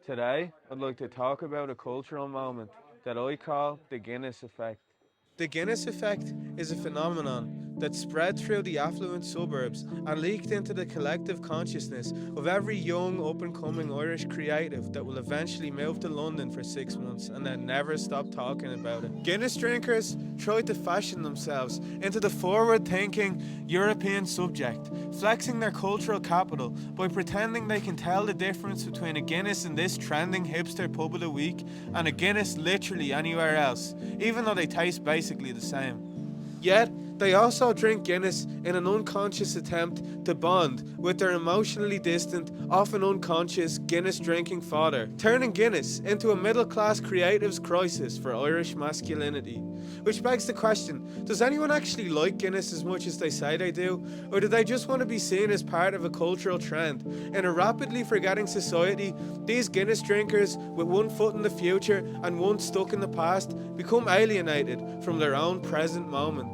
Today, I'd like to talk about a cultural moment that I call the Guinness effect. The Guinness effect is a phenomenon that spread through the affluent suburbs and leaked into the collective consciousness of every young up and coming Irish creative that will eventually move to London for 6 months and then never stop talking about it. Guinness drinkers tried to fashion themselves into the forward thinking European subject, flexing their cultural capital by pretending they can tell the difference between a Guinness in this trending hipster pub of the week and a Guinness literally anywhere else, even though they taste basically the same. Yet, they also drink Guinness in an unconscious attempt to bond with their emotionally distant, often unconscious Guinness drinking father, turning Guinness into a middle class creative's crisis for Irish masculinity. Which begs the question, does anyone actually like Guinness as much as they say they do? Or do they just want to be seen as part of a cultural trend? In a rapidly forgetting society, these Guinness drinkers, with one foot in the future and one stuck in the past, become alienated from their own present moment.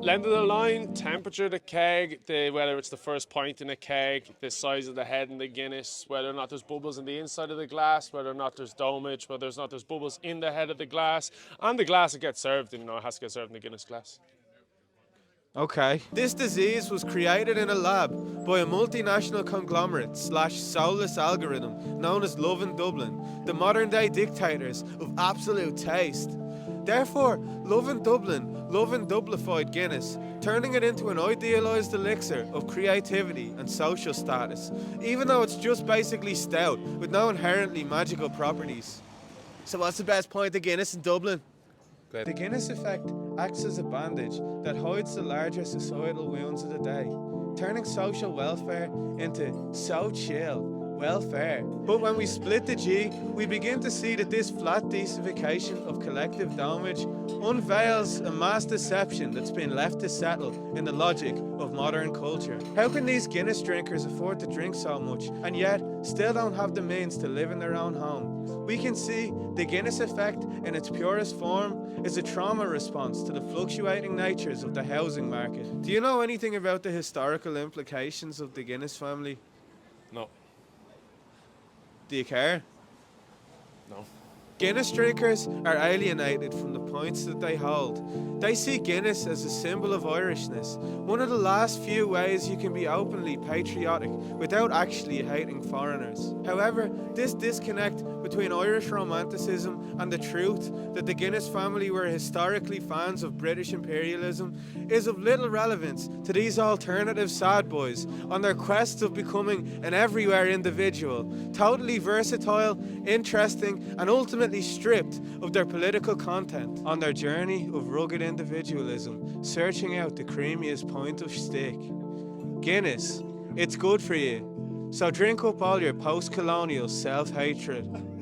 Length of the line, temperature of the keg, whether it's the first pint in a keg, the size of the head in the Guinness, whether or not there's bubbles in the inside of the glass, whether or not there's domage, whether or not there's bubbles in the head of the glass, and the glass it gets served in, it has to get served in the Guinness glass. Okay. This disease was created in a lab by a multinational conglomerate slash soulless algorithm known as Love in Dublin, the modern day dictators of absolute taste. Therefore, Love in Dublin love and dublified Guinness, turning it into an idealised elixir of creativity and social status, even though it's just basically stout with no inherently magical properties. So what's the best point of Guinness in Dublin? The Guinness effect acts as a bandage that hides the larger societal wounds of the day, turning social welfare into so chill welfare. But when we split the G, we begin to see that this flat deification of collective domage unveils a mass deception that's been left to settle in the logic of modern culture. How can these Guinness drinkers afford to drink so much and yet still don't have the means to live in their own home? We can see the Guinness effect in its purest form is a trauma response to the fluctuating natures of the housing market. Do you know anything about the historical implications of the Guinness family? No. Do you care? No. Guinness drinkers are alienated from the points that they hold. They see Guinness as a symbol of Irishness, one of the last few ways you can be openly patriotic without actually hating foreigners. However, this disconnect between Irish romanticism and the truth that the Guinness family were historically fans of British imperialism is of little relevance to these alternative sad boys on their quest of becoming an everywhere individual, totally versatile, interesting, and ultimately stripped of their political content on their journey of rugged individualism, searching out the creamiest point of stick. Guinness, it's good for you, so drink up all your post-colonial self-hatred.